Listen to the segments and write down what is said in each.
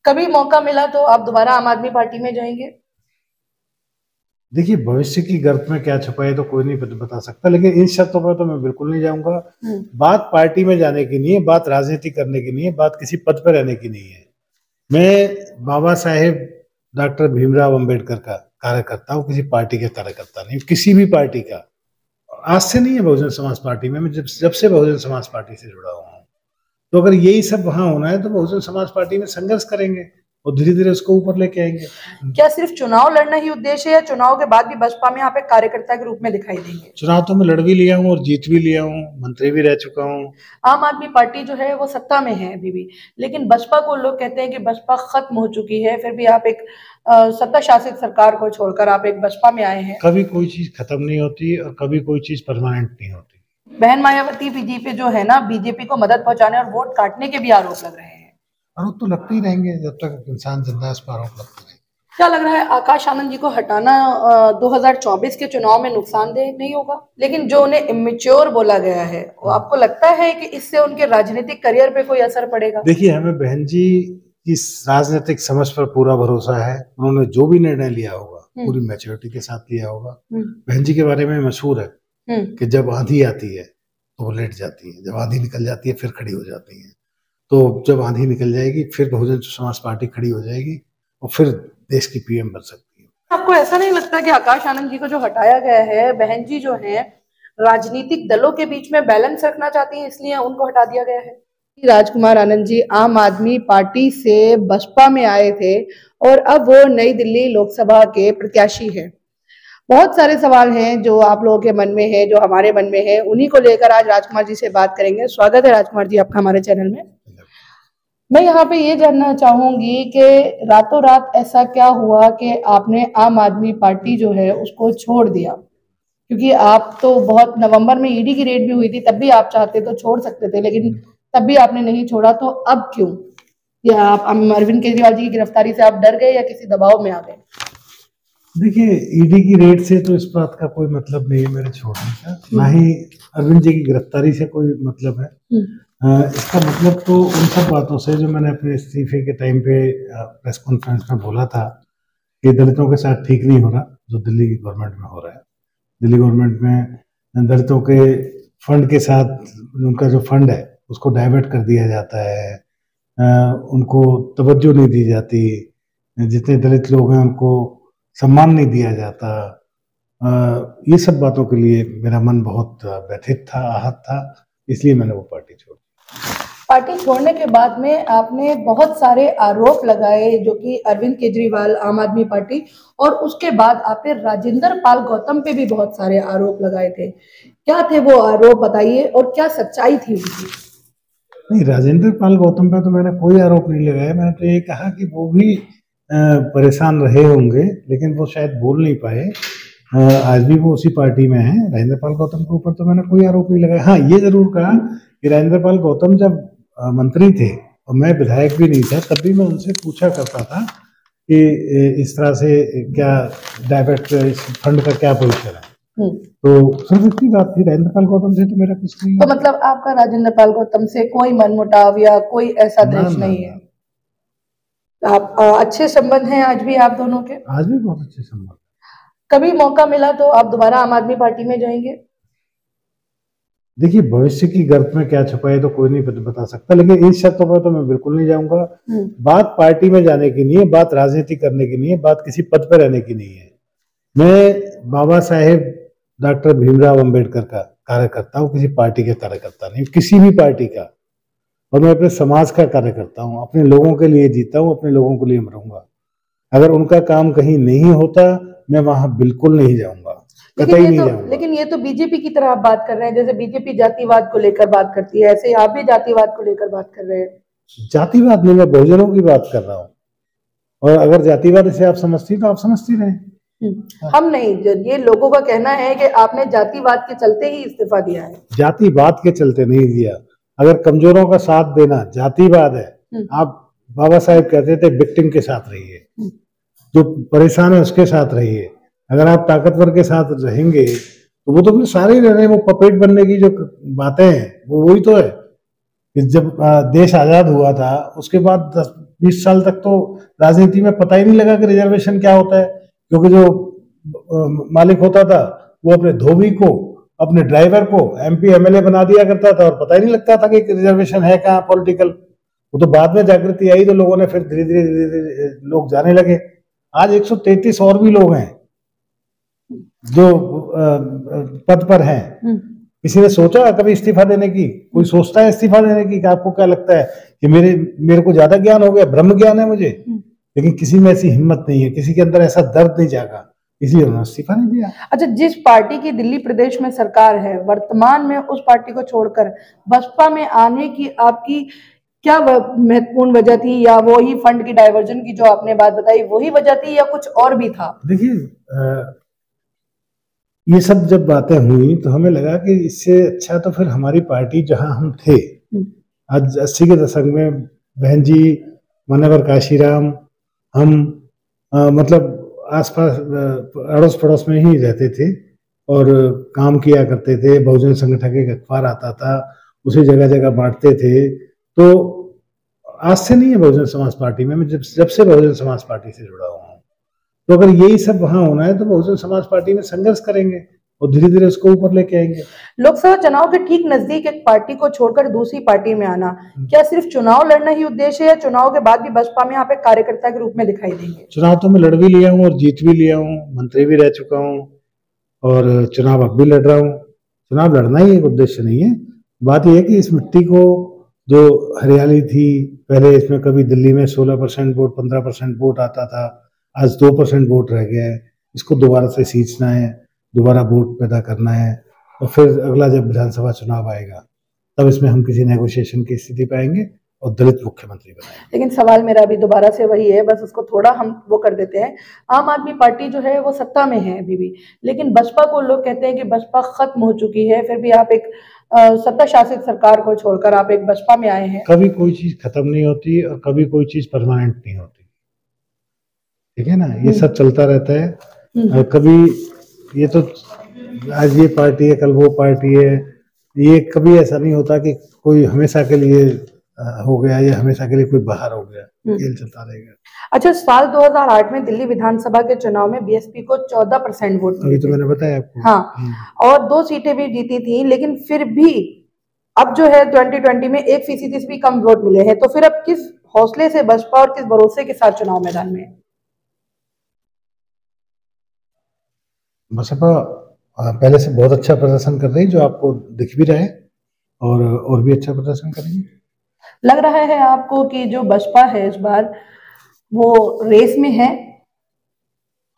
कभी मौका मिला तो आप दोबारा आम आदमी पार्टी में जाएंगे? देखिए, भविष्य की गर्त में क्या छुपा है तो कोई नहीं बता सकता, लेकिन इन शर्तों पर तो मैं बिल्कुल नहीं जाऊंगा। बात पार्टी में जाने की नहीं है, बात राजनीति करने की नहीं है, बात किसी पद पर रहने की नहीं है। मैं बाबा साहेब डॉक्टर भीमराव अंबेडकर का कार्यकर्ता हूँ, किसी पार्टी के कार्यकर्ता नहीं, किसी भी पार्टी का। आज से नहीं है बहुजन समाज पार्टी में, मैं जब जब से बहुजन समाज पार्टी से जुड़ा हुआ हूँ। तो अगर यही सब वहां होना है तो बहुजन समाज पार्टी में संघर्ष करेंगे और धीरे धीरे उसको ऊपर लेके आएंगे। क्या सिर्फ चुनाव लड़ना ही उद्देश्य है या चुनाव के बाद भी बसपा में आप एक कार्यकर्ता के रूप में दिखाई देंगे? चुनाव तो मैं लड़ भी लिया हूँ और जीत भी लिया हूँ, मंत्री भी रह चुका हूँ। आम आदमी पार्टी जो है वो सत्ता में है अभी भी, लेकिन बसपा को लोग कहते हैं कि बसपा खत्म हो चुकी है, फिर भी आप एक सत्ता शासित सरकार को छोड़कर आप एक बसपा में आए हैं। कभी कोई चीज खत्म नहीं होती और कभी कोई चीज परमानेंट नहीं होती। बहन मायावती बीजेपी जो है ना, बीजेपी को मदद पहुंचाने और वोट काटने के भी आरोप लग रहे हैं। आरोप तो लगते ही रहेंगे जब तक इंसान जिंदा है, उस पर आरोप लगते रहेंगे। क्या लग रहा है आकाश आनंद जी को हटाना 2024 के चुनाव में नुकसानदेह नहीं होगा? लेकिन जो उन्हें इमेच्योर बोला गया है, वो आपको लगता है कि इससे उनके राजनीतिक करियर पे कोई असर पड़ेगा? देखिए, हमें बहन जी की राजनीतिक समझ पर पूरा भरोसा है। उन्होंने जो भी निर्णय लिया होगा पूरी मैच्योरिटी के साथ लिया होगा। बहन जी के बारे में मशहूर है कि जब आंधी आती है तो वो लेट जाती है, जब आंधी निकल जाती है फिर खड़ी हो जाती है। तो जब आंधी निकल जाएगी फिर बहुजन समाज पार्टी खड़ी हो जाएगी और फिर देश की पीएम बन सकती है। आपको ऐसा नहीं लगता कि आकाश आनंद जी को जो हटाया गया है, बहन जी जो है राजनीतिक दलों के बीच में बैलेंस रखना चाहती है, इसलिए उनको हटा दिया गया है? राजकुमार आनंद जी आम आदमी पार्टी से बसपा में आए थे और अब वो नई दिल्ली लोकसभा के प्रत्याशी हैं। बहुत सारे सवाल हैं जो आप लोगों के मन में है, जो हमारे मन में है, उन्हीं को लेकर आज राजकुमार जी से बात करेंगे। स्वागत है राजकुमार जी आपका हमारे चैनल में। मैं यहाँ पे ये जानना चाहूंगी कि रातों रात ऐसा क्या हुआ कि आपने आम आदमी पार्टी जो है उसको छोड़ दिया? क्योंकि आप तो बहुत नवंबर में ईडी की रेड भी हुई थी, तब भी आप चाहते तो छोड़ सकते थे, लेकिन तब भी आपने नहीं छोड़ा, तो अब क्यों? या आप अरविंद केजरीवाल जी की गिरफ्तारी से आप डर गए या किसी दबाव में आ गए? देखिए, ईडी की रेड से तो इस बात का कोई मतलब नहीं है मेरे छोड़ने का, ना ही अरविंद जी की गिरफ्तारी से कोई मतलब है। इसका मतलब तो उन सब बातों से जो मैंने अपने इस्तीफे के टाइम पे प्रेस कॉन्फ्रेंस में बोला था कि दलितों के साथ ठीक नहीं हो रहा जो दिल्ली की गवर्नमेंट में हो रहा है। दिल्ली गवर्नमेंट में दलितों के फंड के साथ उनका जो फंड है उसको डाइवर्ट कर दिया जाता है, उनको तवज्जो नहीं दी जाती, जितने दलित लोग हैं उनको सम्मान नहीं दिया जाता। ये सब बातों के लिए मेरा मन बहुत व्यथित था, आहत था, इसलिए मैंने वो पार्टी छोड़ी। पार्टी छोड़ने के बाद में आपने बहुत सारे आरोप लगाए, जो कि अरविंद केजरीवाल, आम आदमी पार्टी, और उसके बाद आपने राजेंद्र पाल गौतम पे भी बहुत सारे आरोप लगाए थे। क्या थे वो आरोप, बताइए, और क्या सच्चाई थी उनकी? नहीं, राजेंद्र पाल गौतम पे तो मैंने कोई आरोप नहीं लगाया। मैंने तो ये कहा कि वो भी परेशान रहे होंगे, लेकिन वो शायद बोल नहीं पाए। आज भी वो उसी पार्टी में है। राजेंद्र पाल गौतम के ऊपर तो मैंने कोई आरोप नहीं लगाया। हाँ, ये जरूर कहा कि राजेंद्र पाल गौतम जब मंत्री थे और मैं विधायक भी नहीं था, तब भी मैं उनसे पूछा करता था कि इस तरह से क्या डाइवर्ट फंड का क्या पोजीशन है। तो सिर्फ इतनी बात थी। राजेंद्र पाल गौतम से तो मेरा कुछ नहीं। तो मतलब आपका राजेंद्र पाल गौतम से कोई मनमुटाव या कोई ऐसा द्वेष नहीं है? आप अच्छे संबंध हैं आज भी आप दोनों के? आज भी बहुत अच्छे संबंध। कभी मौका मिला तो आप दोबारा आम आदमी पार्टी में जाएंगे? देखिए, भविष्य की गर्त में क्या छुपा है तो कोई नहीं बता सकता, लेकिन इन शर्तों पर तो मैं बिल्कुल नहीं जाऊंगा। बात पार्टी में जाने की नहीं है, बात राजनीति करने की नहीं है, बात किसी पद पर रहने की नहीं है। मैं बाबा साहेब डॉक्टर भीमराव अंबेडकर का कार्यकर्ता हूँ, किसी पार्टी के कार्यकर्ता नहीं, किसी भी पार्टी का। और मैं अपने समाज का कार्यकर्ता हूँ, अपने लोगों के लिए जीता हूँ, अपने लोगों के लिए मरूंगा। अगर उनका काम कहीं नहीं होता मैं वहां बिल्कुल नहीं जाऊंगा, कतई नहीं जाऊंगा। लेकिन ये तो बीजेपी की तरह आप बात कर रहे हैं, जैसे बीजेपी जातिवाद को लेकर बात करती है, ऐसे आप भी जातिवाद को लेकर बात कर रहे हैं। जातिवाद नहीं, मैं बहुजनों की बात कर रहा हूँ। और अगर जातिवाद से आप समझती तो आप समझती रहे। हम नहीं, ये लोगों का कहना है कि आपने जातिवाद के चलते ही इस्तीफा दिया है। जातिवाद के चलते नहीं दिया। अगर कमजोरों का साथ देना जातिवाद है, आप बाबा साहेब कहते थे विक्टिम के साथ रहिए, जो परेशान है उसके साथ रहिए। अगर आप ताकतवर के साथ रहेंगे तो वो तो अपने सारे रह रहे हैं, वो पपेट बनने की जो बातें हैं वो वही तो है। कि जब देश आजाद हुआ था उसके बाद 10-20 साल तक तो राजनीति में पता ही नहीं लगा कि रिजर्वेशन क्या होता है, क्योंकि जो मालिक होता था वो अपने धोबी को, अपने ड्राइवर को MP MLA बना दिया करता था और पता ही नहीं लगता था कि रिजर्वेशन है क्या पॉलिटिकल। वो तो बाद में जागृति आई तो लोगों ने फिर धीरे धीरे लोग जाने लगे। आज 133 और भी लोग हैं जो पद पर हैं। किसी ने सोचा कभी इस्तीफा देने की? कोई सोचता है इस्तीफा देने की? कि आपको क्या लगता है कि मेरे को ज्यादा ज्ञान हो गया, ब्रह्म ज्ञान है मुझे? लेकिन किसी में ऐसी हिम्मत नहीं है, किसी के अंदर ऐसा दर्द नहीं जागा, इसलिए उन्होंने इस्तीफा नहीं दिया। अच्छा, जिस पार्टी की दिल्ली प्रदेश में सरकार है वर्तमान में, उस पार्टी को छोड़कर बसपा में आने की आपकी क्या महत्वपूर्ण वजह थी, या वो ही फंड की डाइवर्जन की जो आपने बात बताई वही वजह थी, या कुछ और भी था? देखिए, ये सब जब बातें हुई तो हमें लगा कि इससे अच्छा तो फिर हमारी पार्टी जहां हम थे, आज 80 के दशक में बहन जी, मान्यवर काशीराम, हम मतलब आसपास अड़ोस पड़ोस में ही रहते थे और काम किया करते थे। बहुजन संगठन के अखबार आता था, उसे जगह जगह बांटते थे। तो आज से नहीं है बहुजन समाज पार्टी में, मैं जब से बहुजन समाज पार्टी से जुड़ा हुआ हूँ। तो अगर यही सब वहां होना है तो बहुजन समाज पार्टी में संघर्ष करेंगे और धीरे धीरे उसको ऊपर लेके आएंगे। लोकसभा चुनाव के ठीक नजदीक एक पार्टी को छोड़कर दूसरी पार्टी में आना, क्या सिर्फ चुनाव लड़ना ही उद्देश्य है, या चुनाव के बाद भी बसपा में आप एक कार्यकर्ता के रूप में दिखाई देंगे? चुनाव तो मैं लड़ भी लिया हूँ और जीत भी लिया हूँ, मंत्री भी रह चुका हूँ और चुनाव अब भी लड़ रहा हूँ। चुनाव लड़ना ही एक उद्देश्य नहीं है। बात यह है कि इस मिट्टी को, जो हरियाली थी पहले, इसमें कभी दिल्ली में 16% वोट, 15% वोट आता था, आज 2% वोट रह गया है। इसको दोबारा से सींचना है, दोबारा वोट पैदा करना है और फिर अगला जब विधानसभा चुनाव आएगा तब इसमें हम किसी नेगोशिएशन की स्थिति पाएंगे और दलित मुख्यमंत्री बनाएंगे। लेकिन सवाल मेरा भी दोबारा से वही है, बस उसको थोड़ा हम वो कर देते हैं। आम आदमी पार्टी जो है वो सत्ता में है अभी भी, लेकिन बसपा को लोग कहते हैं कि बसपा खत्म हो चुकी है, फिर भी आप एक सत्ता शासित सरकार को छोड़कर आप एक बसपा में आए हैं। कभी कोई चीज खत्म नहीं होती और कभी कोई चीज परमानेंट नहीं होती, ठीक है ना? ये सब चलता रहता है। कभी ये तो आज ये पार्टी है, कल वो पार्टी है, ये कभी ऐसा नहीं होता कि कोई हमेशा के लिए हो गया या हमेशा के लिए कोई बाहर हो गया। खेल चलता रहेगा। अच्छा, साल 2008 में दिल्ली विधानसभा के चुनाव में बीएसपी को 14% वोट मिले। अभी तो मैंने बताया आपको। हाँ, और 2 सीटें भी जीती थी, लेकिन फिर भी अब जो है 2020 में 1% से भी कम वोट मिले हैं। तो फिर अब किस हौसले से बसपा और किस भरोसे के साथ चुनाव मैदान में है? बसपा पहले से बहुत अच्छा प्रदर्शन कर रही है, जो आपको दिख भी रहा है, और भी अच्छा प्रदर्शन करेंगे। लग रहा है आपको कि जो बसपा है इस बार वो रेस में है?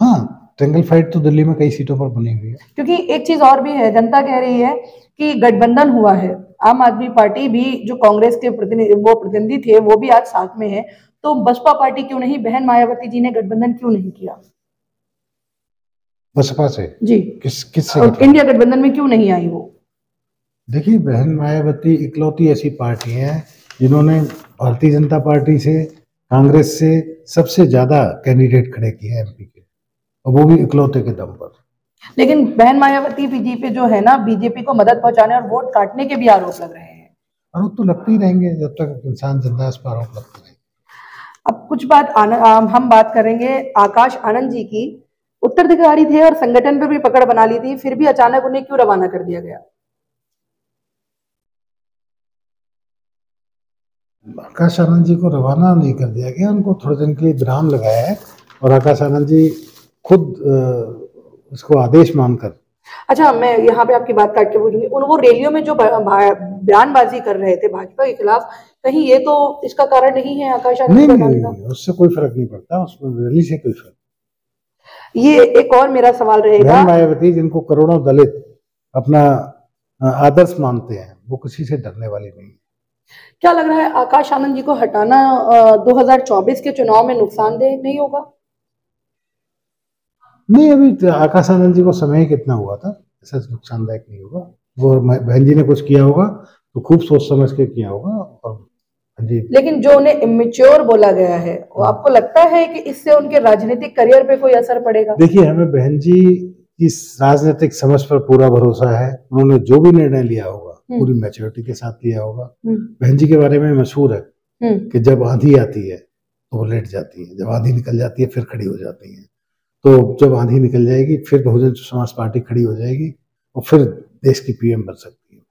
हाँ, ट्रैंगल फाइट तो दिल्ली में कई सीटों पर बनी हुई है। क्योंकि एक चीज और भी है, जनता कह रही है कि गठबंधन हुआ है, आम आदमी पार्टी भी, जो कांग्रेस के प्रतिनिधि थे वो भी आज साथ में है, तो बसपा पार्टी क्यों नहीं, बहन मायावती जी ने गठबंधन क्यों नहीं किया बसपा से? जी, किससे? इंडिया गठबंधन में क्यों नहीं आई वो? देखिए, बहन मायावती इकलौती ऐसी पार्टी है जिन्होंने भारतीय जनता पार्टी से, कांग्रेस से सबसे ज्यादा कैंडिडेट खड़े किए हैं MP के, और वो भी इकलौते के दम पर। लेकिन बहन मायावती जी पे जो है ना, बीजेपी को मदद पहुंचाने और वोट काटने के भी आरोप लग रहे हैं। आरोप तो लगते ही रहेंगे जब तक इंसान जिंदा है, उस पर आरोप लगते रहेंगे। अब कुछ बात हम बात करेंगे आकाश आनंद जी की। उत्तराधिकारी थे और संगठन पर भी पकड़ बना ली थी, फिर भी अचानक उन्हें क्यों रवाना कर दिया गया? आकाश आनंद जी को रवाना नहीं कर दिया गया, उनको थोड़े दिन के लिए विराम लगाया है और आकाश आनंद जी खुद उसको आदेश मानकर। अच्छा, मैं यहाँ पे आपकी बात काट के पूछूंगी, वो रैलियों में जो बयानबाजी कर रहे थे भाजपा के खिलाफ, कहीं ये तो इसका कारण नहीं है आकाश आनंद को हटाने का? उससे कोई फर्क नहीं पड़ता, उसमें रैली से कोई फर्क। ये एक और मेरा सवाल रहेगा, मायावती जिनको करोड़ों दलित अपना आदर्श मानते हैं, वो किसी से डरने वाली नहीं है। क्या लग रहा है आकाश आनंद जी को हटाना 2024 के चुनाव में नुकसानदेह नहीं होगा? नहीं, अभी आकाश आनंद जी को समय कितना हुआ था, ऐसा नुकसानदायक नहीं होगा। वो बहन जी ने कुछ किया होगा तो खूब सोच समझ के किया होगा। और जी, लेकिन जो उन्हें इमेच्योर बोला गया है, वो आपको लगता है कि इससे उनके राजनीतिक करियर पे कोई असर पड़ेगा? देखिए, हमें बहन जी की राजनीतिक समझ पर पूरा भरोसा है। उन्होंने जो भी निर्णय लिया होगा पूरी मैच्योरिटी के साथ लिया होगा। बहन जी के बारे में मशहूर है कि जब आंधी आती है तो वो लेट जाती है, जब आंधी निकल जाती है फिर खड़ी हो जाती है। तो जब आंधी निकल जाएगी फिर बहुजन समाज पार्टी खड़ी हो जाएगी और फिर देश की पीएम बन सकती है।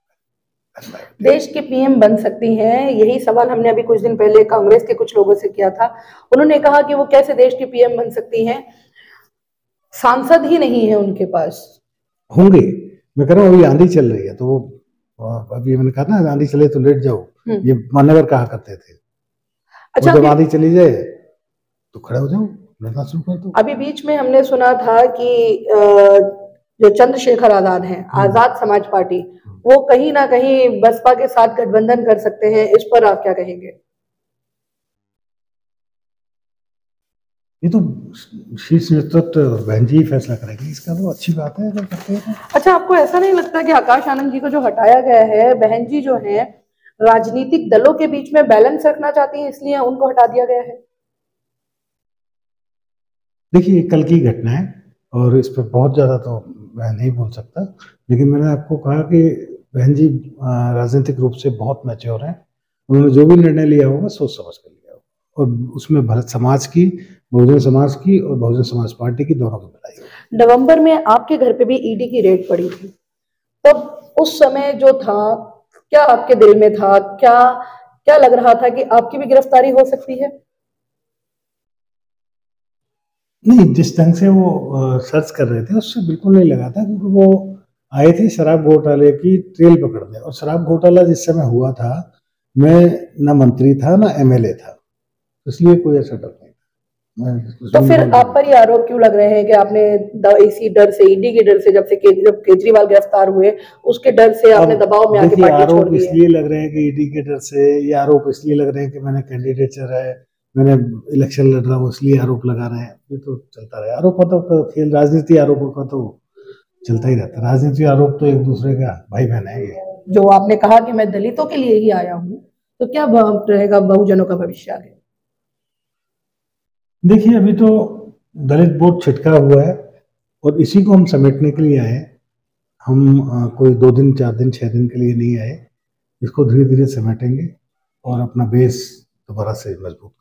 देश की पीएम बन सकती हैं, यही सवाल हमने अभी कुछ दिन पहले कांग्रेस के कुछ लोगों से किया था। उन्होंने कहा कि वो कैसे देश की पीएम बन सकती हैं, सांसद ही नहीं है उनके पास। होंगे, मैं कह रहा हूँ अभी आंधी चल रही है तो वो अभी मैंने कहा ना आंधी चले तो लेट जाओ, ये मान्यवर कहा करते थे। अच्छा, जब आंधी चली जाए तो खड़े हो जाओ, लड़ना शुरू कर दो। अभी बीच में हमने सुना था कि जो चंद्रशेखर आजाद हैं, आजाद समाज पार्टी, वो कहीं ना कहीं बसपा के साथ गठबंधन कर सकते हैं, इस पर आप क्या कहेंगे? ये तो शीर्ष नेतृत्व बहन जी फैसला करेगी, इसका तो अच्छी बात है अगर करते हैं। अच्छा, आपको ऐसा नहीं लगता कि आकाश आनंद जी को जो हटाया गया है, बहन जी जो है राजनीतिक दलों के बीच में बैलेंस रखना चाहती हैं, इसलिए उनको हटा दिया गया है? देखिए कल की घटना है और इस पर बहुत ज्यादा तो मैं नहीं बोल सकता, लेकिन मैंने आपको कहा कि बहन जी राजनीतिक रूप से बहुत मैच्योर हैं। उन्होंने जो भी निर्णय लिया होगा सोच समझ कर लिया होगा और उसमें भारत समाज की, बहुजन समाज की और बहुजन समाज पार्टी की दोनों की भलाई होगी। नवंबर में आपके घर पे भी ईडी की रेड पड़ी थी, तब उस समय जो था, क्या आपके दिल में था, क्या क्या लग रहा था कि आपकी भी गिरफ्तारी हो सकती है? नहीं, जिस ढंग से वो सर्च कर रहे थे उससे बिल्कुल नहीं लगा था, क्योंकि वो आए थे शराब घोटाले की ट्रेल पकड़ने, और शराब घोटाला जिस समय हुआ था मैं ना मंत्री था ना एमएलए था, इसलिए कोई ऐसा डर नहीं था। तो फिर आप पर ये आरोप क्यों लग रहे हैं कि आपने इसी डर से, ईडी के डर से, जब केजरीवाल गिरफ्तार हुए उसके डर से आपने दबाव में आके पार्टी छोड़ दी है? इसलिए लग रहे हैं कि ईडी के डर से, ये आरोप इसलिए लग रहे हैं कि मैंने कैंडिडेचर है, मैंने इलेक्शन लड़ रहा हूँ इसलिए आरोप लगा रहे हैं। ये तो चलता रहे, आरोप तो खेल, राजनीति आरोपों का तो चलता ही रहता है। राजनीति आरोप तो एक दूसरे का भाई बहन है। ये जो आपने कहा कि मैं दलितों के लिए ही आया हूँ, तो क्या रहेगा बहुजनों का भविष्य आगे? देखिए अभी तो दलित वोट छिटका हुआ है और इसी को हम समेटने के लिए आए। हम कोई 2 दिन 4 दिन 6 दिन के लिए नहीं आए, इसको धीरे धीरे समेटेंगे और अपना बेस दोबारा से मजबूत